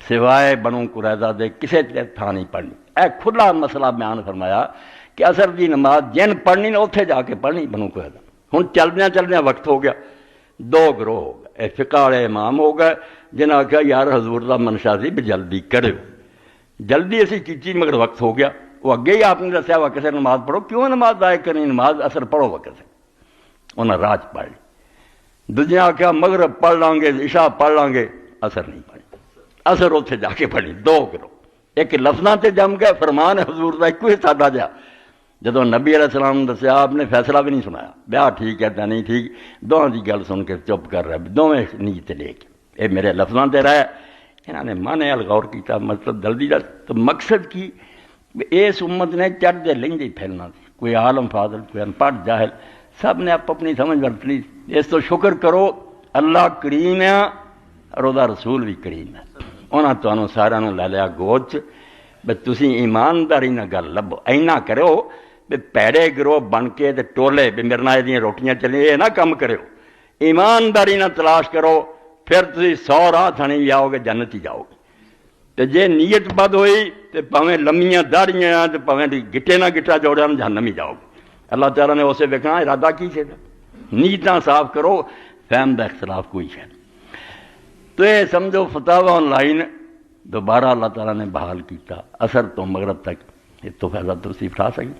سوائے بنو قریظہ دے کسے تھاں نہیں پڑھنی۔ اے کھلا مسئلہ بیان فرمایا کہ اثر دی نماز جن پڑھنی نہ اتھے جا کے پڑھنی بنو قریظہ۔ ہن چلدیاں چلدیاں وقت ہو گیا، دو گروہ ہو گئے، اے فقہ والے امام ہو گئے جنہاں آخیا یار حضور دا منشا سی بھی جلدی کرو، جلدی اسی کیتی مگر وقت ہو گیا۔ وہ اگے ہی آپ نے دسیا وقت سے نماز پڑھو، کیوں نماز ضائع کرنی، نماز اثر پڑھو وقت سے، انہیں راج پڑھ لی۔ دوجیاں آخیا مغرب پڑھ لیں گے، عشاء پڑھ لیں گے، اثر نہیں پڑھی، اثر اتنے جا کے پڑھی۔ دو گروہ، ایک لفظاں تے جم گئے، فرمان حضور دا ایک ہی سادہ جا، جدو نبی علیہ السلام نے دسیا آپ نے فیصلہ بھی نہیں سنایا، بیاہ ٹھیک ہے یا نہیں ٹھیک، دونوں کی گل سن کے چپ کر رہے، دونوں نیت لے کے یہ میرے لفظاں تے رہے۔ انہوں نے مانے غور کیتا، مطلب جلدی دا تو مقصد کی اس امت نے چڑھتے لہندے پھیلنا سی، کوئی عالم فاضل، کوئی ان پڑھ جاہل، سب نے اپنی سمجھ ورت لی۔ اس تو شکر کرو اللہ کریم ہے اور وہ رسول بھی کریم ہے، انہاں تمہیں سارا لے لیا گود بے تسی ایمانداری نہ گل لبو، اینا کرو بے پیڑے گروہ بن کے تے ٹولے بے میرے نال دیاں روٹیاں چلیں، یہ نہ کم کرو، ایمانداری نہ تلاش کرو، پھر تسی 100 راہ تھانی بھی آؤ گے، جنت ہی جاؤ گے۔ تے جے نیت بد ہوئی تے پاویں لمیاں داڑیاں تے پاویں گٹے نہ گٹا جوڑا جہنم ہی جاؤ گے۔ اللہ تعالیٰ نے اسے ویکھنا ارادہ کی سے نیتاں صاف کرو، فہم دا اختلاف کوئی ہے۔ تو یہ سمجھو فتاوی آن لائن دوبارہ اللہ تعالیٰ نے بحال کیتا، اثر تو مغرب تک یہ تو فیضہ ترسی اٹھا سکی۔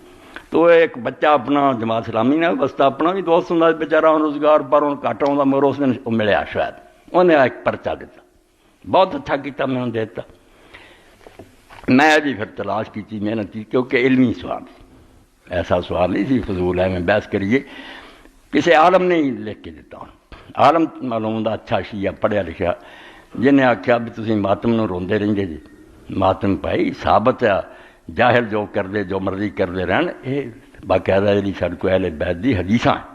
تو ایک بچہ اپنا جماعت اسلامی نے بستہ اپنا بھی دوست ہوں بیچارہ روزگار پر ان گھٹ آؤں مگر اس دن ملیا شاید انہیں ایک پرچہ دیتا، بہت اچھا کیتا، میں انہوں نے دیتا۔ میں بھی پھر تلاش کی تھی، محنت کی، کیونکہ علمی سوال ایسا سوال نہیں سی فضول ہے میں بحث کریے، کسی عالم نے ہی لکھ کے دیتا ہوں، عالم معلوم دا اچھا شیعہ پڑھیا لکھا، جنہیں آخیا بھی تسی ماتم نو روندے رہندے جی، ماتم بھائی ثابت ہے، جاہل جو کر دے جو مرضی کر دے رہن، یہ باقاعدہ جی سڑ کو اہل بیت دی حدیثاں ہیں۔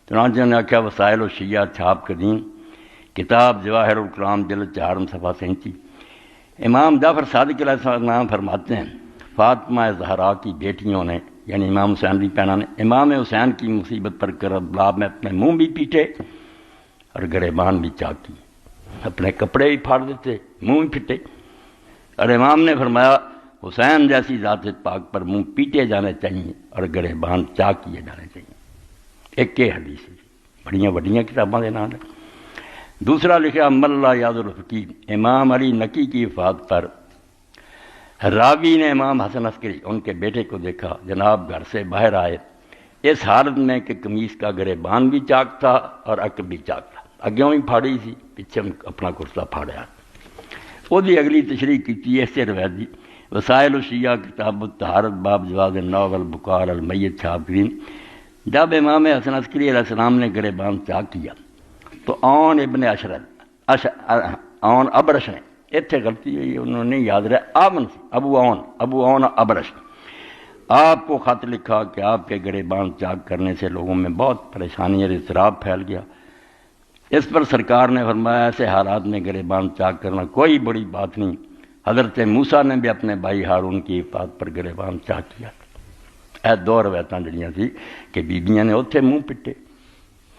چنانچہ نے آخیا وسائل و شیعہ چھاپ قدیم کتاب جواہر الکلام جلد 4 صفحہ 37۔ امام جعفر صادق علیہ السلام فرماتے ہیں فاطمہ زہرا کی بیٹیوں نے یعنی امام حسین کی بہنوں نے امام حسین کی مصیبت پر کربلا میں اپنے منہ بھی پیٹے اور گریبان بھی چاکی، اپنے کپڑے بھی پھاڑ دیتے، منہ بھی پھٹے، اور امام نے فرمایا حسین جیسی ذات پاک پر منہ پیٹے جانے چاہیے اور گریبان چاک کیے جانے چاہیے۔ ایک یہ حدیث ہے، بڑیاں وڈیاں کتاباں کے نام ہے۔ دوسرا لکھا ملا یاد الفقیر امام علی نقی کی وفات پر راوی نے امام حسن عسکری ان کے بیٹے کو دیکھا، جناب گھر سے باہر آئے اس حالت میں کہ قمیص کا گریبان بھی چاک تھا اور عقب بھی چاک تھا، اگیوں بھی پھاڑی سی، پیچھے اپنا کرتا پھاڑیا۔ وہ دی اگلی تشریح کی اس سے روایت دی وسائل الشیعہ کتاب الطہارت باب جواز النوغ البکار المیت چھاپ گرین۔ جب امام حسن عسکری علیہ السلام نے گریبان چاک کیا تو اون ابن اون ابرش نے، اتنے غلطی ہوئی انہوں نے یاد رہا، آمن سی ابو اون ابرش آپ کو خط لکھا کہ آپ کے گریبان چاک کرنے سے لوگوں میں بہت پریشانی اور اضطراب پھیل گیا۔ اس پر سرکار نے فرمایا ایسے حالات میں گریبان چاک کرنا کوئی بڑی بات نہیں، حضرت موسیٰ نے بھی اپنے بھائی ہارون کی وفات پر گریبان چاک کیا۔ اے 2 روایتاں جڑیاں سی کہ بیبیاں نے اتنے منہ پٹے،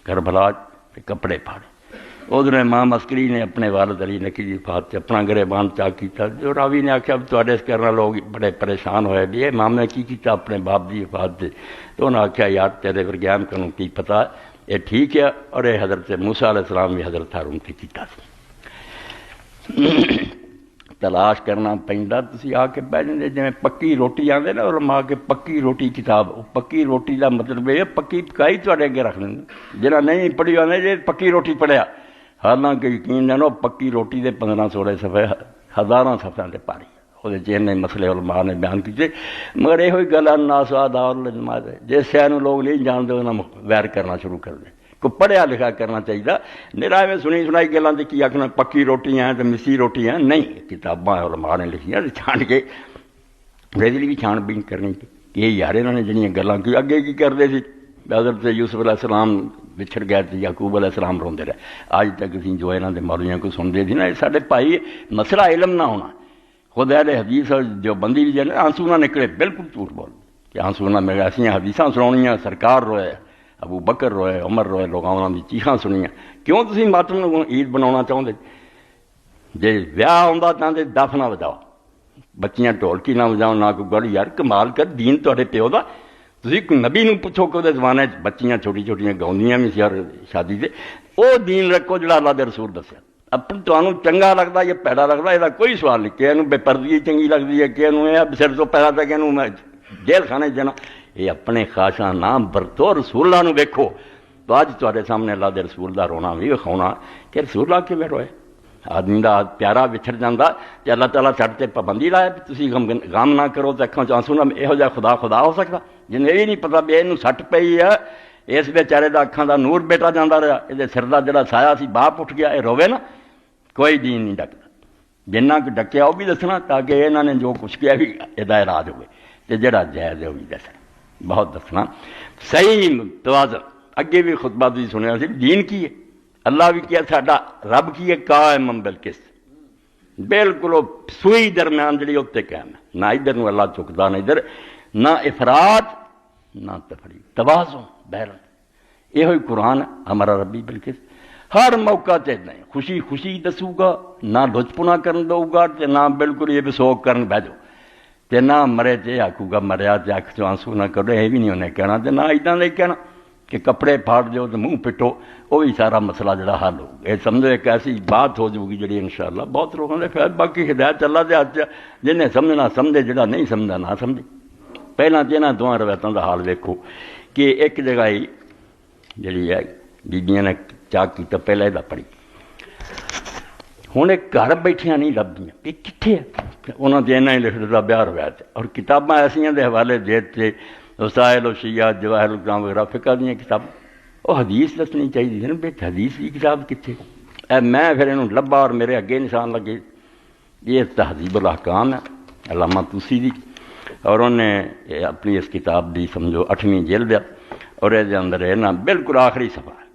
کربلا کے کپڑے پھاڑے۔ ادھر امام عسکری نے اپنے والد علی نقی کی وفات سے اپنا گریبان چاک کیتا۔ جو راوی نے آخیا تواڈے اس کرنا لوگ بڑے پریشان ہوئے بھی امام نے کی کیتا اپنے باپ کی وفات سے، تو انہوں نے آخیا یار تیرے ورگیان کنوں کی پتہ، یہ ٹھیک ہے، اور یہ حضرت موسیٰ علیہ السلام بھی حضرت ہارون کی کیتا سی۔ تلاش کرنا پیندا، تسی آ کے بہ جاندے جویں پکی روٹی آندے نا علماء کے پکی روٹی کتاب، پکی روٹی دا مطلب یہ پکی پکائی تواڈے اگے رکھ لیں، جنہاں نہیں پڑھی آندے جی پکی روٹی پڑھیا، حالانکہ یقین جانو پکی روٹی دے 1500 صفحے ہزاراں صفحیاں تے پاری، وہ چین مسئلے علماء نے بیان کیتے، مگر یہ گل الناس دار الجماعت ہے، جس شے نوں لوگ نہیں جانتے انہاں ویر کرنا شروع کر دیں۔ کو پڑھیا لکھا کرنا چاہیے، میرا میں سنی سنائی گلاں تے کی آکھنا پکی روٹیاں ہیں تے مسی روٹیاں نہیں، کتاباں علماء نے لکھیاں چھان کے میرے لیے بھی چھان بین کرنی کہ یہ یار انہوں نے جڑیاں گلاں کی اگے کی کرتے سی، حضرت یوسف علیہ السلام بچھڑ گئے تھے، یعقوب علیہ السلام روندے رہے، آج تک اسی جو انہاں دے مولویاں کو سنتے تھے نا، یہ سارے بھائی مسئلہ علم نہ ہونا، خود اہل حدیث اور جو بندی بھی جانے آنسو نہ نکلے، بالکل جھوٹ بول کہ آنسو نہ میرے ایسا حدیثاں سناؤنیاں، سرکار روئے، ابو بکر روئے، عمر روئے، لوگ انہوں نے چیخاں سنیاں، کیوں تسی ماتم نو عید بناؤنا چاہتے؟ ਜੇ ਵਿਆਹ ਆਉਂਦਾ ਤਾਂ ਦੇ ਦਫ ਨਾ ਵਜਾਓ, ਬੱਚੀਆਂ ਢੋਲਕੀ ਨਾ ਵਜਾਓ, ਨਾ ਕੋਈ ਗੱਲ। ਯਾਰ ਕਮਾਲ ਕਰ, ਦੀਨ ਤੁਹਾਡੇ ਪਿਓ ਦਾ। ਤੁਸੀਂ ਨਬੀ ਨੂੰ ਪੁੱਛੋ ਕਿ ਉਹਦੇ ਜ਼ਮਾਨੇ 'ਚ ਬੱਚੀਆਂ ਛੋਟੀ ਛੋਟੀਆਂ ਗਾਉਂਦੀਆਂ ਵੀ ਸੀ ਯਾਰ ਸ਼ਾਦੀ 'ਤੇ। ਉਹ ਦੀਨ ਰੱਖੋ ਜਿਹੜਾ ਅੱਲਾ ਦੇ ਰਸੂਲ ਦੱਸਿਆ। ਆਪਣੀ ਤੁਹਾਨੂੰ ਚੰਗਾ ਲੱਗਦਾ ਜਾਂ ਭੈੜਾ ਲੱਗਦਾ ਇਹਦਾ ਕੋਈ ਸਵਾਲ ਨਹੀਂ। ਕਿ ਇਹਨੂੰ ਬੇਪਰਦਗੀ ਚੰਗੀ ਲੱਗਦੀ ਹੈ, ਕਿ ਇਹਨੂੰ ਇਹ ਸਿਰ ਤੋਂ ਪੈਦਾ ਤਾਂ ਕਿ ਇਹਨੂੰ ਮੈਂ ਜੇਲ੍ਹ ਖਾਣੇ ਜਾਣਾ। ਇਹ ਆਪਣੇ ਖਾਸ਼ਾਂ ਨਾ ਵਰਤੋ, ਰਸੂਲਾਂ ਨੂੰ ਵੇਖੋ। ਤਾਂ ਅੱਜ ਤੁਹਾਡੇ ਸਾਹਮਣੇ ਅੱਲਾ ਦੇ ਰਸੂਲ ਦਾ ਰੋਣਾ ਵੀ ਵਿਖਾਉਣਾ ਕਿ ਰਸੂਲਾਂ ਕਿਵੇਂ ਰੋਏ। ਆਦਮੀ ਦਾ ਪਿਆਰਾ ਵਿਛੜ ਜਾਂਦਾ ਅਤੇ ਅੱਲਾਹ ਤਾਲਾ ਸਾਡੇ 'ਤੇ ਪਾਬੰਦੀ ਲਾਇਆ ਵੀ ਤੁਸੀਂ ਗਮ ਨਾ ਕਰੋ ਅਤੇ ਅੱਖਾਂ 'ਚ ਆਂਸੂ ਨਾ। ਇਹੋ ਜਿਹਾ ਖੁਦਾ ਹੋ ਸਕਦਾ ਜਿਹਨੂੰ ਇਹ ਵੀ ਨਹੀਂ ਪਤਾ ਵੀ ਇਹਨੂੰ ਸੱਟ ਪਈ ਆ, ਇਸ ਵਿਚਾਰੇ ਦਾ ਅੱਖਾਂ ਦਾ ਨੂਰ ਬੇਟਾ ਜਾਂਦਾ ਰਿਹਾ, ਇਹਦੇ ਸਿਰ ਦਾ ਜਿਹੜਾ ਸਾਇਆ ਸੀ ਬਾਪ ਉੱਠ ਗਿਆ, ਇਹ ਰੋਵੇ ਨਾ। ਕੋਈ ਦੀਨ ਨਹੀਂ ਡੱਕਦਾ। ਜਿੰਨਾ ਕੁ ਡੱਕਿਆ ਉਹ ਵੀ ਦੱਸਣਾ ਤਾਂ ਕਿ ਇਹਨਾਂ ਨੇ ਜੋ ਕੁਛ ਕਿਹਾ ਵੀ ਇਹਦਾ ਇਲਾਜ ਹੋਵੇ, ਅਤੇ ਜਿਹੜਾ ਜਾਇਜ਼ ਹੈ ਉਹ ਵੀ ਦੱਸਣਾ, ਬਹੁਤ ਦੱਸਣਾ। ਸਹੀ ਤਵਾਜ਼ਨ। ਅੱਗੇ ਵੀ ਖੁਤਬਾ ਤੁਸੀਂ ਸੁਣਿਆ ਸੀ ਦੀਨ ਕੀ ਹੈ। ਅੱਲਾ ਵੀ ਕਿਹਾ ਸਾਡਾ ਰੱਬ ਕੀ ਹੈ, ਕਾਇਮ ਬਿਲਕਿਸਤ, ਬਿਲਕੁਲ ਉਹ ਸੂਈ ਦਰਮਿਆਨ ਜਿਹੜੀ ਉੱਤੇ ਕਾਇਮ ਹੈ। ਨਾ ਇੱਧਰ ਨੂੰ ਅੱਲਾ ਝੁਕਦਾ, ਨਾ ਇੱਧਰ, ਨਾ ਇਫਰਾਤ ਨਾ ਤਫਰੀਤ, ਤਵਾਜ਼ੁਨ ਬਹਿਰਲ। ਇਹੋ ਹੀ ਕੁਰਾਨ ਹਮਾਰਾ ਰੱਬੀ ਬਿਲਕਿਸਤ। ਹਰ ਮੌਕਾ 'ਤੇ ਇੱਦਾਂ ਹੀ ਖੁਸ਼ੀ ਖੁਸ਼ੀ ਦੱਸੂਗਾ, ਨਾ ਲੁਚਪੁਣਾ ਕਰਨ ਦਊਗਾ, ਅਤੇ ਨਾ ਬਿਲਕੁਲ ਇਹ ਵਿਸੋਕ ਕਰਨ ਬਹਿ ਜਾਓ, ਅਤੇ ਨਾ ਮਰੇ 'ਤੇ ਆਖੂਗਾ ਮਰਿਆ ਅਤੇ ਅੱਖ 'ਚੋਂ ਆਂਸੂ ਨਾ ਕਰੋ, ਇਹ ਵੀ ਨਹੀਂ ਉਹਨੇ ਕਹਿਣਾ। ਅਤੇ ਨਾ ਇੱਦਾਂ ਦਾ ਹੀ ਕਹਿਣਾ کہ کپڑے پھاڑ دیو تو منہ پٹو، وہ بھی سارا مسئلہ جڑا حل ہو گیا۔ سمجھو ایک ایسی بات ہو جائے گی جڑی انشاءاللہ بہت لوگوں نے خیر، باقی ہدایت اللہ دے ہاتھ، جنہیں سمجھنا سمجھے، جڑا نہیں سمجھنا نہ سمجھے۔ پہلا تو انہاں دواں روایتاں دا حال ویکھو کہ ایک جگہ ہی جڑی ہے بیبیاں نے چاک کیتا، پہلے دا پڑھی، ہن ایک گھر بیٹھیاں نہیں لبدیاں کہ کتھے ہے، انہاں دے انہاں ہی لکھ دتا بیاہ روایت، اور کتاباں ایسیاں دے حوالے دیتے وسائل و شیعہ جواہر الکلام وغیرہ فقہ دیا کتاب، وہ حدیث دسنی چاہیے نا بے حدیث کی کتاب کتنے اے۔ میں پھر انہوں لبا اور میرے اگے نشان لگے، یہ تہذیب الاحکام ہے علامہ توسی دی، اور انہیں اپنی اس کتاب دی سمجھو 8ویں جلد ہے، اور یہ اندر ہے نا بالکل آخری صفحہ ہے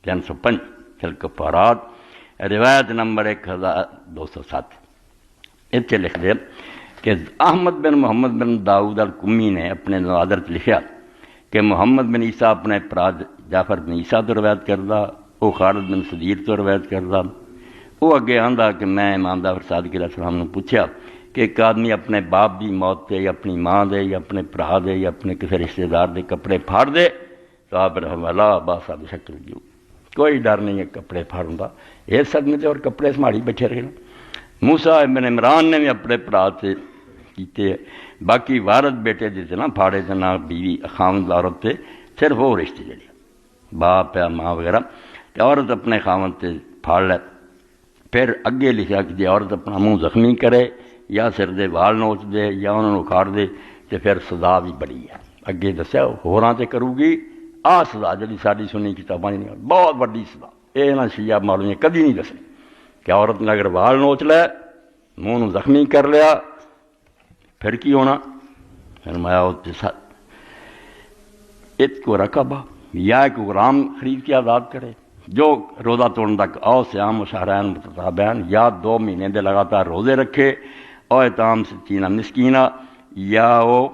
305 فی الکفارات، روایت نمبر 1207، اتنے لکھ دے کہ احمد بن محمد بن داؤد القمی نے اپنے نوادر لکھا کہ محمد بن عیسیٰ اپنے برا جعفر بن عیسیٰ تو روایت کردہ، وہ خالد بن صدیر تو روایت کردہ۔ وہ اگے آندا کہ میں امام جعفر صادق علیہ السلام نے پوچھا کہ ایک آدمی اپنے باپ دی موت تے یا اپنی ماں دے یا اپنے برا دے یا اپنے کسی رشتہ دار دے کپڑے پھاڑ دے تو آپ رحمہ اللہ باسا بشکل جو کوئی ڈر نہیں ہے کپڑے پھاڑن دا، یہ صدمے تے اور کپڑے سنبھالی بیٹھے رہے۔ موسیٰ ابن عمران نے بھی اپنے برا سے کیتے، باقی وارد بیٹے جیسے نہ پھاڑے تھے، نہ بیوی خاوند عورت تھے، صرف وہ رشتے جڑے باپ یا ماں وغیرہ، کہ عورت اپنے خاوند سے پھاڑ لے۔ پھر اگے لکھا کہ جی عورت اپنا منہ زخمی کرے یا سر دے وال نوچ دے یا انہوں نے اکھاڑ دے تو پھر سزا بھی بڑی ہے۔ اگے دسیا ہوراں تے کرو گی آ سزا جڑی ساری سنی کتاباں نہیں، بہت بڑی سزا، یہ نہ شیعہ مولوی کدی نہیں دسنی کہ عورت نے اگر وال نوچ لے، منہ نو زخمی کر لیا، پھر کی ہونا؟ فرمایا ات کو رقبہ یا ایک غلام خرید کے آزاد کرے جو روزہ توڑنے تک، او سیام و شہرین متتابعین، یا 2 مہینے دے لگاتار روزے رکھے، او اطعام 60 مسکینہ، یا وہ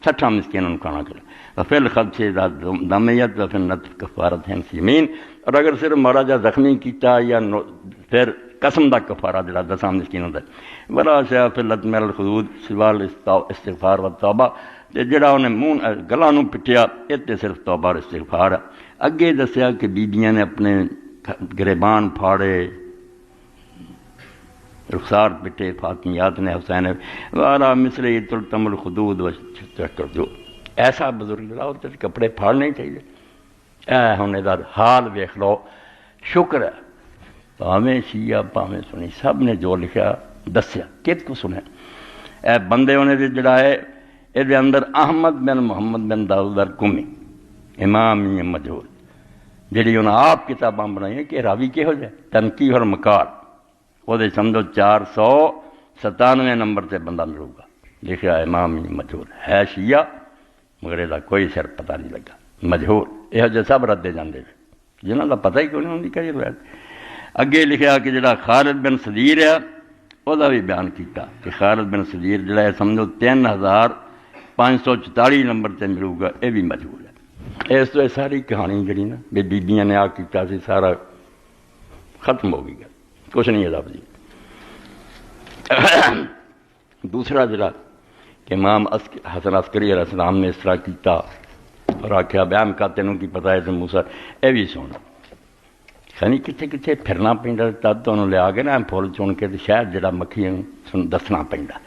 60 مسکینوں کھانا کھلائے، وفی الخبث اذا دمیت وفی النطف کفارۃ یمین، اور اگر صرف مارا جا زخمی کیتا یا پھر قسم دا کفارہ جڑا 10 مسکینوں دا، ولا شیء فی الحتم الخدود سوا الاستغفار والتوبہ، جڑا انہیں منہ گلا نو پٹیا اتنے صرف توبہ اور استغفار ہے۔ اگے دسیا کہ بیبیاں نے اپنے گریبان پھاڑے، رخسار پٹے، فاطمیات نے حسین والا مثل تلتم الخدود و جو ایسا بزرگ جڑا ہوتے کپڑے پھاڑنے چاہیے۔ اے ہن دا حال ویکھ لو، شکر ہے پاویں شیعہ پاویں سنی سب نے جو لکھا دسیا، کت کو سنیا اے بندے ہونے دے جڑا ہے یہ اندر احمد بن محمد بن داؤد القمی امام مجہول جڑی انہیں آپ کتاباں بنائی کہ راوی کہو جائے تنقیح اور مکار، وہ سمجھو 497 نمبر سے بندہ ملے گا، لکھا امام مجہول ہے شیعہ مگر یہ کوئی سر پتہ نہیں لگا، مجہول یہ جو سب ردے جاندے جنہوں کا پتہ ہی کوئی نہیں ہوتی کہ روایت۔ اگے لکھا کہ جڑا خالد بن صدیر ہے وہ بھی بیان کیتا کہ خالد بن صدیر جڑا ہے سمجھو 3544 نمبر سے ملے گا، یہ بھی مجہول ہے۔ اس تو ساری کہانی جڑی نا بیبیاں نے آ کیتا سی سارا ختم ہو گئی، کچھ نہیں ہے لفظ جی۔ دوسرا جڑا کہ امام حسن عسکری علیہ السلام نے اس طرح کیتا اور آخیا بیان کا تینوں کی پتا ہے تو موسیٰ یہ بھی سن خنی کتنے کتنے پھرنا پیندا تب تو انہوں لیا کے نا پھول چن کے شاید جڑا مکھی دسنا پیندا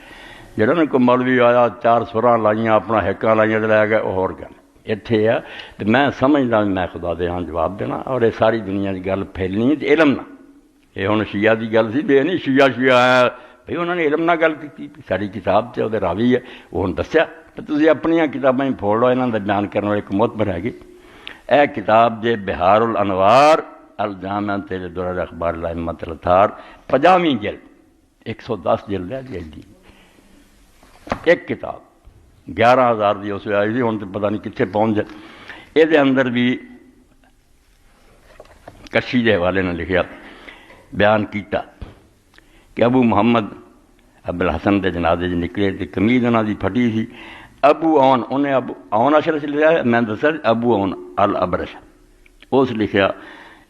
جڑا نا کوئی مولوی آیا 4 سراں لائیاں اپنا ہیکاں لائیاں تو لے گئے وہ ہور گل اتنے ہے تو میں سمجھدا میں خدا دے ہاں جواب دینا اور یہ ساری دنیا کی گل پھیلنی ہے علم نہ یہ ہوں شیعہ کی گل سی بے نہیں شیعہ ہے بھائی انہوں نے علم نہ گل کی ساری کتاب سے وہ راوی ہے وہ ہوں دسیا تو تسی اپنی کتابیں پھوڑ لو یہاں کا بیان کرنے والی ایک معتبر ہے گی اے کتاب جے بہار الانوار الجامع درر اخبار الائمۃ الاطہار 50ویں جلد 110 جلد ہے جی ایک کتاب 11,000 دی اس آئی تھی ہوں تو پتہ نہیں کتنے پہنچ جائے یہ اندر بھی کشی کے حوالے نے لکھیا بیان کیتا کہ ابو محمد ابو الحسن کے جنازے نکلے تو قمیض انہوں کی پھٹی سی ابو اون انہیں ابو اون اشرف لکھا میں دسا ابو اون الابرش اس لکھیا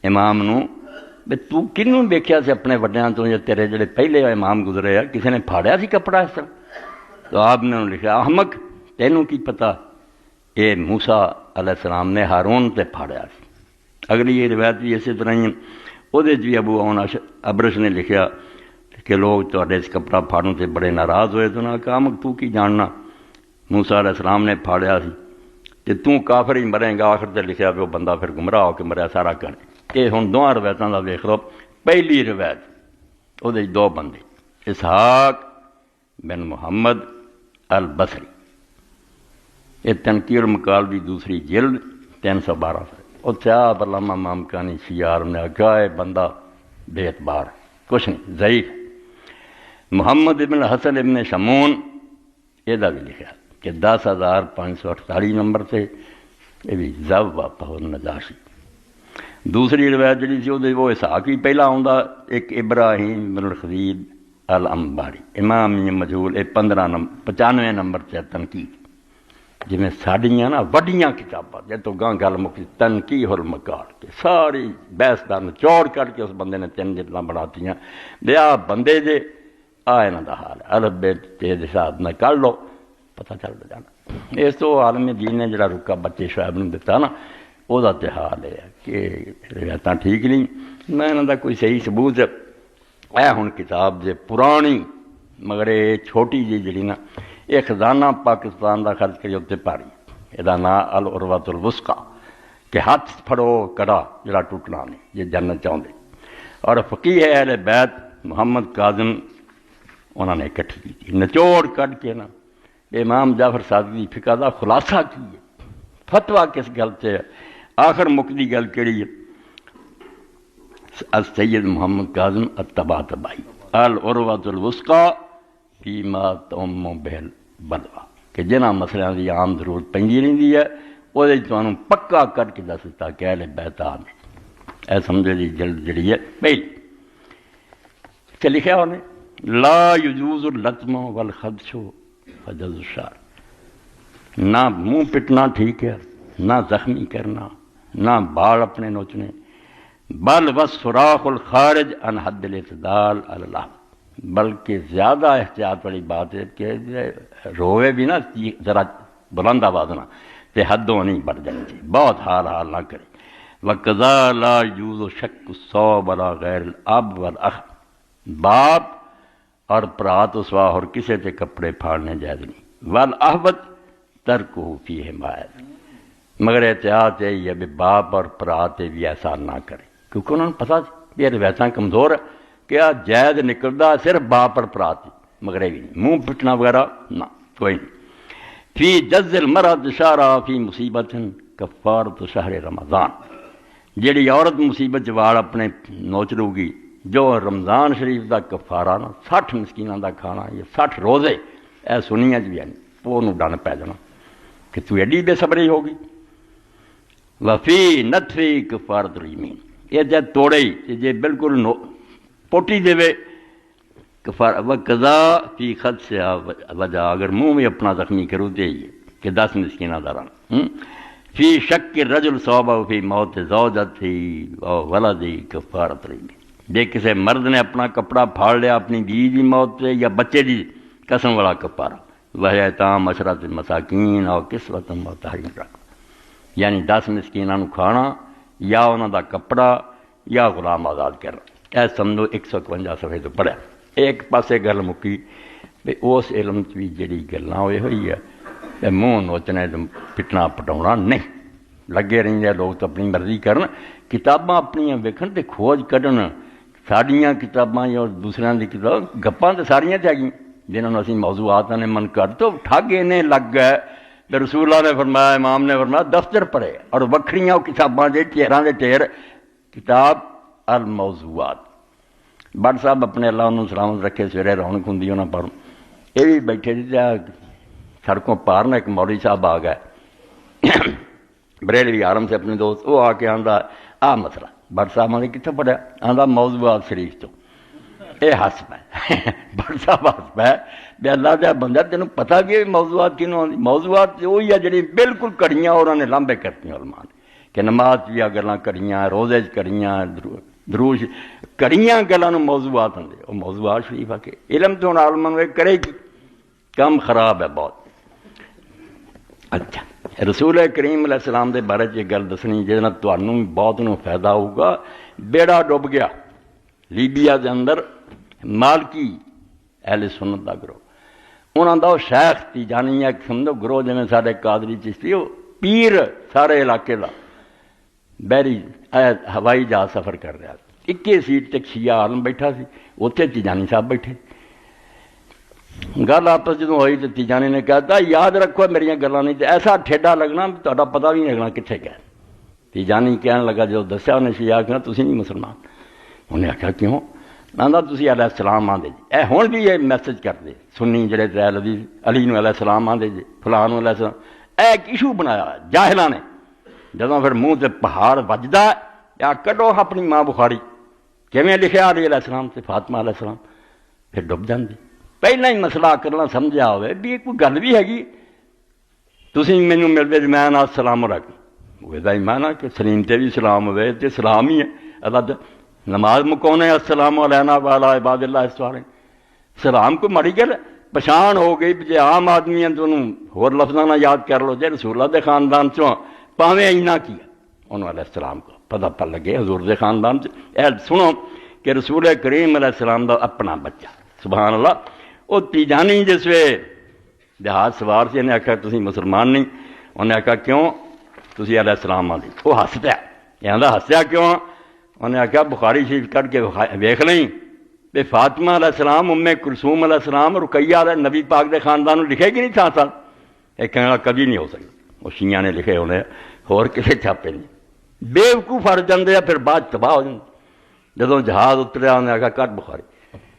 امام نو بھی تو کنوں ویکھیا سی اپنے وڈیاں تو یا تیرے جڑے پہلے امام گزرے ہیں کسی نے پھاڑیا سی کپڑا اس طرح تو آپ نے لکھا احمق تینوں کی پتہ اے موسیٰ علیہ السلام نے ہارون تے پھاڑیا سی اگلی یہ روایت بھی اسی طرح ہی وہ بھی ابو اون ابرش نے لکھیا کہ لوگ تھوڑے اس کپڑا پھاڑوں سے بڑے ناراض ہوئے تو نہ کہا تو کی جاننا موسیٰ علیہ السلام نے پھاڑیا سی کہ تو کافر ہی مریں گا آخر تے لکھیا پہ وہ بندہ پھر گمراہ ہو کے مریا سارا کرے یہ ہوں دونوں روایتوں کا ویکھ لو پہلی روایت وہ 2 بندے اسحاق بن محمد البصری یہ تنقیر المقال دی دوسری جلد 312 سے اتنے آپ علامہ مامکانی شیار نے آگاہ بندہ بے اعتبار کچھ نہیں ضعیف محمد ابن حسن ابن شمون یہ بھی لکھا کہ 10,548 نمبر سے یہ بھی زب واپا نجاشی دوسری روایت جڑی سی وہ اسحاق ہی پہلا آتا ایک ابراہیم بن الخدیب الانباری امام مجہول 95 نمبر سے تنقید جی ساڑیاں نا وڈیاں کتاباں جی تو گاں گل مکی تنقیح المقال کے ساری بحث کا نچوڑ کر کے اس بندے نے 3 جلداں بناتی بیا بندے جے یہاں کا حال ہے الف بے تیز حساب نہ کر لو پتہ چلتا جانا اس تو عالم دین نے جڑا رکا بچے شعیب نے دتا نا وہ حال ہے کہ روایتاں ٹھیک نہیں نہ یہاں کا کوئی صحیح ثبوت اے ہوں کتاب جے پرانی مگر یہ چھوٹی جی جڑی نا یہ خزانہ پاکستان کا خرچ کری اتنے پاری یہ نام العروۃ الوثقیٰ کہ ہاتھ پھڑو کڑا جڑا ٹوٹنا نہیں یہ جنت چاہتے اور فقیہ اہل بیت محمد کاظم انہوں نے اکٹھی کی تھی نچوڑ کٹ کے نا امام جعفر صادق کی فقہ کا خلاصہ کی ہے فتویٰ کس گل سے آخر مکدی گل کہڑی ہے السید محمد کاظم الطباطبائی العروۃ الوثقیٰ فیما تم بہل بلوا کہ جنہ مسئلہ کی عام ضرورت پی رہی ہے وہ تمہیں پکا کر کے دس دیتا کہ اہل بیت آنے اے سمجھے جی جلد جڑی ہے پہلی کہ لکھا انہیں لا یجوز اللطم والخدش فجز الشعر نہ منہ پٹنا ٹھیک ہے نہ زخمی کرنا نہ بال اپنے نوچنے بل والصراخ الخارج عن حد الاعتدال علی اللہ بلکہ زیادہ احتیاط والی بات ہے کہ روئے بھی نا ذرا بلند آواز نہ تے حدوں نہیں بڑھ جانی چاہیے بہت حال نہ کرے وَقَضَا لَا يُوزُ شَكُّ الصَّوْبَ وَلَا غَيْرِ الْأَبْ وَالْأَخْ باپ اور پرات اسوا اور کسی تے کپڑے پھاڑنے جائز نہیں والأحوط ترکہ فی حمایت مگر احتیاط یہ ہے باپ اور پرات بھی ایسا نہ کرے کیونکہ انہوں نے پتا یہ روایتاں کمزور ہے کیا جائز نکلتا صرف باپ اور پرات مگر یہ نہیں منہ پٹنا وغیرہ نہ کوئی نہیں فی جز المرأة شعرا فی مصیبت کفارۃ شہر رمضان جیڑی عورت مصیبت وال اپنے نوچ لو گی جو رمضان شریف دا کفارہ نا 60 مسکیناں دا کھانا یہ 60 روزے اے سنیاں بھی ہیں وہ ڈن پی جانا کہ تو ایڈی بے صبری ہوگی وفی نتفی کفارۃ الیمین یہ جے توڑے ہی جے بالکل پوٹی دے وقضا فی خد سے وجہ اگر منہ میں اپنا زخمی کرو دے کہ 10 مسکینہ داران فی شک الرجل صوبہ فی موت زوجت ہی ولدی کفارۃ الیمین جے کسی مرد نے اپنا کپڑا پھاڑ لیا اپنی بیوی کی موت سے یا بچے کی قسم والا کفارہ وہ تام عشرت مساکین اور قسمت تحریر رکھ، یعنی 10 مسکینوں کو کھانا یا انہوں دا کپڑا یا غلام آزاد کرنا۔ اے سمجھو 151 صفحے تو پڑھیا۔ ایک پاسے گل مکی بھی اس علم بھی جڑی گلاں ہوئی ہوئی ہے منہ نوچنے پٹنا پٹاؤنا نہیں، لگے رہتے لوگ تو اپنی مرضی کرن، کتاباں اپنیاں ویکھن تے کھوج کڈن۔ ساڈیاں کتاباں یا دوسریاں دی کتاب گپاں تے ساریاں تے آگئیں جنہوں نے اسی موضوعات نے من کر تو ٹھگ انہیں لگ گئے۔ رسول اللہ نے فرمایا، امام نے فرمایا دفتر پڑھے اور وکھریاں کتاباں دے ٹیراں دے ٹیر کتاب الموضوعات۔ بٹ صاحب اپنے اللہ انہوں سلامت رکھے، سویرے رونق ہوندی انہاں پر، یہ بھی بیٹھے تھے سڑکوں پار نہ ایک مولوی صاحب آ گئے بریلوی عالم سے اپنے دوست، وہ آ کے آندا آ مسئلہ بٹ صاحب نے کتنے پڑھیا؟ آندا موضوعات شریف تو۔ یہ ہس پہ بٹ صاحب ہس پہ بے اللہ دیا بندہ تینوں پتہ بھی ہے موضوعات کینوں آتی؟ موضوعات وہی ہے جڑی بالکل کڑیاں اور انہیں لمبے کرتی ہیں علماء نے کہ نماز بھی گلاں کڑیاں، روزے کڑیاں، دروش کڑیاں گلاں موضوعات ہوں، وہ موضوعات شریف آ کے علم تو عالماں نے کرے گی، کم خراب ہے بہت۔ اچھا رسول کریم علیہ السلام دے بارے یہ گل دسنی جس نال تانوں بہت فائدہ ہوگا۔ بیڑا ڈب گیا لیبیا دے اندر، مالکی اہل سنت دا گروہ، انہاں دا شیخ تیجانی ایک سمجھو گروہ جویں ساڈے قادری چشتی، وہ پیر سارے علاقے دا بحری ہوائی جہاز سفر کر رہا، 21 سیٹ تے شیعہ عالم بیٹھا سی، اتنے تیجانی صاحب بیٹھے۔ گل آپس جدوں ہوئی تو تیجانی نے کہتا یاد رکھو میری گلاں نہیں تے ایسا ٹھیڈا لگنا تہاڈا پتہ بھی نہیں لگنا کتنے گئے۔ تیجانی کہنے لگا جو دسیا انہیں شیعہ کہنا تسی نہیں مسلمان۔ انہیں آخیا کیوں؟ آندا تسی علیہ السلام آندے جی، اے ہن بھی یہ میسج کردے سنی جڑے علی نو علیہ السلام آندے جی، فلاں نو علیہ السلام، اے ایک ایشو بنایا جاہلاں نے۔ جدوں پھر منہ تے پہاڑ وجدا یا کڈو اپنی ماں بخاری کیویں لکھیا علی علیہ السلام تے فاطمہ علیہ السلام، پھر ڈب جاندے۔ پہلا ہی مسئلہ کرنا سمجھا ہوئے بھی یہ کوئی گل بھی ہے تسی مینوں ملدے جی میں نال سلام رکھ، وہ معنی کہ سلیم تے بھی سلام ہوئے تے سلام ہی ہے۔ اللہ نماز مکونے السلام علینا وعلی عباد اللہ الصالحین، سلام کو مڑی گل پچھان ہو گئی جی عام آدمی ہیں تو انہوں ہور لفظاں نہ یاد کر لو، جی رسول اللہ دے خاندان چوں پاویں اینا کیا انہوں علیہ السلام کو پتہ پہ لگے حضور دے خاندان سے۔ اے سنو کہ رسول کریم علیہ السلام دا اپنا بچہ، سبحان اللہ، وہ تیجانی جس وے دیہات سوار سے انہیں آخیا تسی مسلمان نہیں، انہیں آخیا کیوں تسی علیہ السلام آدھی، وہ ہس پیا، یہ آندا ہسیا کیوں؟ انہیں آخیا بخاری شریف کٹ کے ویکھ لیں بے فاطمہ علیہ السلام، ام کلثوم علیہ السلام، رقیہ علیہ نبی پاک دے خاندان لکھے گی نہیں ساتھ ساتھ؟ یہ کہنے لگا کبھی نہیں ہو سکتا، وہ شیعہ نے لکھے ہونے اور کسے چھاپے نہیں، بیوقوف ہر جاندے پھر بعد تباہ ہو جاندے۔ جدوں جہاز اتریا انہیں آخیا کٹ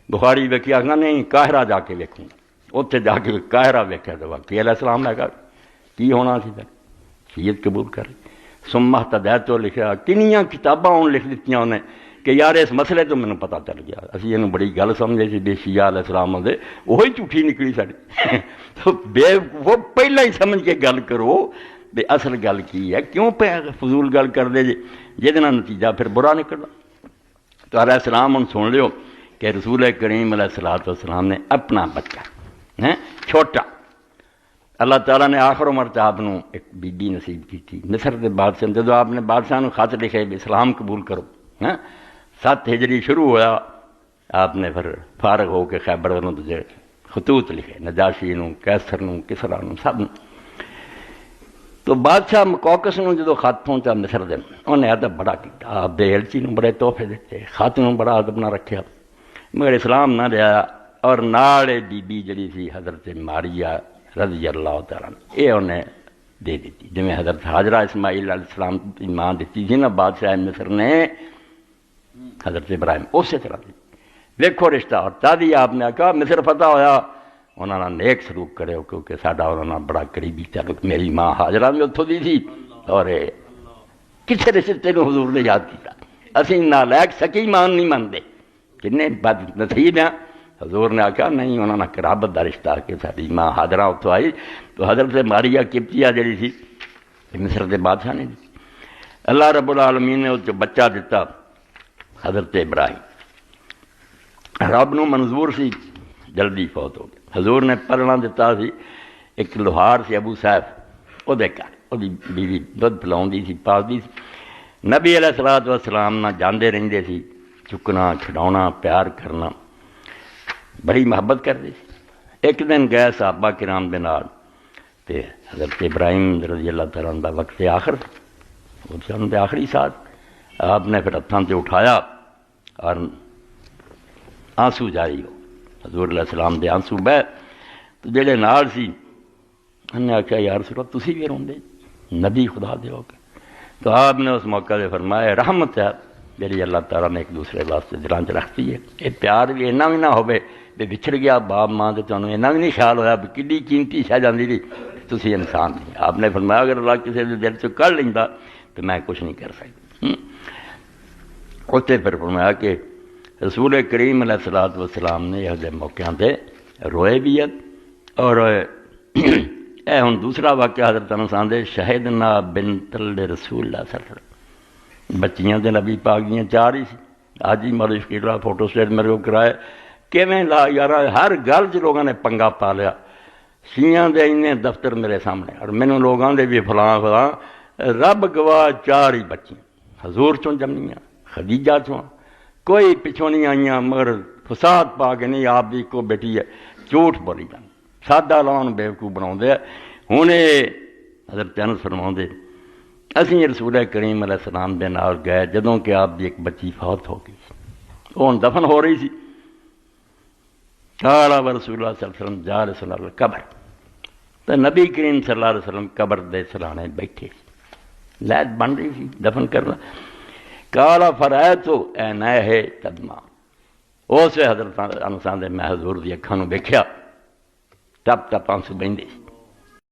بخاری ویکھی، آخنا نہیں قاہرہ جا کے ویکھوں گا، اتنے جا کے قاہرہ ویکھیا تو واقعی علیہ السلام ہے گا کی ہونا سی، پھر شیعت قبول کر سمہ تدیت تو لکھا، کنیاں کتاباں انہوں لکھ دیتیاں انہیں کہ یار اس مسئلے تو مینوں پتہ چل گیا، اسی یہ بڑی گل سمجھے سی بے شیعہ علیہ السلام دے وہی جھوٹھی نکلی ساری تو بے وہ پہلے ہی سمجھ کے گل کرو بے اصل گل کی ہے، کیوں پہ فضول گل کر دے جی جہد نتیجہ پھر برا نکلنا۔ تو علیہ السلام ہم سن لیو کہ رسول کریم علیہ السلام نے اپنا بچہ چھوٹا، اللہ تعالیٰ نے آخر مرتبہ آپ کو ایک بی بی نصیب کی تھی مصر کے بادشاہ، جب آپ نے بادشاہ کو خط لکھے اسلام قبول کرو، 7 ہجری شروع ہوا، آپ نے پھر فارغ ہو کے خیبر نو خطوط لکھے نجاشی نو، کیسر نو، کسرا نو، سب نو۔ تو بادشاہ مکوکس نو جدو خط پہنچا مصر دے، انہیں ادب بڑا کیا، آپ دے ایلچی نو بڑے تحفے دیتے، خط نو بڑا ادب نہ رکھیا، مگر اسلام نہ لیا، اور نال بی بی جڑی سی حضرت ماریہ رضی اللہ تعالیٰ یہ انہیں دے دیتی، جی حضرت حاجرہ اسماعیل علیہ السلام کی ماں دیتی تھی نا بادشاہ مصر نے حضرت ابراہیم، اسی طرح دی ویکھو رشتہ۔ اور تادی آپ نے کہا مصر فتح ہویا انہوں نے نیک سلوک کرے کیونکہ ساڈا انہوں نے بڑا قریبی تعلق، میری ماں حاجرہ بھی اتوں دی تھی، اور کسی رشتے کو حضور نے یاد کیا، اسی نالائق سکی مان نہیں منتے، کنے بد نصیب ہیں۔ حضور نے آخیا نہیں، انہوں نے قرابت کا رشتہ کہ ساری ماں حاجرہ اتوں آئی، تو حضرت ماریہ قبطیہ جڑی تھی مصر کے بادشاہ نے دی، اللہ رب العالمین نے اس بچہ دیتا حضرت ابراہیم، رب نو منظور سی جلدی فوت ہو گیا. حضور نے پلنا دتا سی ایک لوہار سی ابو سیف وہ گھر وہ بیوی دھد پلاؤندی سی پالدی سی. نبی علیہ الصلوۃ والسلام نہ جاندے رہندے سی چکنا چھڈاؤنا پیار کرنا بڑی محبت کرتے سی. ایک دن گئے صحابہ کرام دے نال تے حضرت ابراہیم رضی اللہ تعالیٰ عنہ دا وقت آخر ان کے آخری ساتھ آپ نے پھر ہاتھوں سے اٹھایا اور آنسو جاری ہو. حضور علیہ السلام دے آنسو بہ تو جڑے نال سی انہیں آخیا یا رسول اللہ تسی بھی روندے نبی خدا دے ہو کے. تو آپ نے اس موقع سے فرمایا رحمت ہے جی اللہ تعالیٰ نے ایک دوسرے واسطے دلان چ رکھتی ہے. یہ پیار بھی اینا بھی نہ ہوئے بھی بچھڑ گیا باپ ماں تو تمہیں اینا بھی نہیں خیال ہویا بھی کڈی قیمتی شہ جاندی رہی تسی انسان نہیں. آپ نے فرمایا اگر اللہ کسی کے دل سے کر لیندا تو میں کچھ نہیں کر سکتی. اتنے پھر فرمایا کہ رسول کریم علیہ الصلوۃ والسلام نے یہ موقعوں پہ روئے بھی ہے. اور اے ہن دوسرا واقعہ حضرت انس آندے شہدنا بنت رسول اللہ صلی اللہ علیہ وسلم بچیاں دے نبی پاک دیاں چار ہی سی. آج ہی مولوی فقیر اللہ فوٹو اسٹیٹ میرے کو کرائے کیویں لا یار ہر گل چ لوگوں نے پنگا پا لیا. شیعہ دے انے دفتر میرے سامنے اور مینوں لوگاں دے بھی فلاں فلاں رب گواہ چار ہی بچیاں حضور چوں جمنیاں خدیجہ چوں کوئی پچھوں نہیں آئیاں مگر فساد پا کے نہیں آپ دی کو بیٹی ہے جھوٹ بولی جان سادہ لان بیوقوف بناؤندے. ہن حضرت انس فرماؤندے اسی رسول کریم علیہ السلام دے نال گئے جدوں کہ آپ دی ایک بچی فوت ہو گئی وہ ہن دفن ہو رہی سی. قال رسول اللہ صلی اللہ علیہ وسلم جا رسول اللہ قبر تو نبی کریم صلی اللہ علیہ وسلم قبر دے سرانے بیٹھے لائٹ بن رہی سی دفن کرنا. قال فرأیت عینیہ تدمع اسے حضرت انس آندے میں حضور دی اکھاں نوں ویکھیا ٹپ ٹپ آنسو بہندے سی.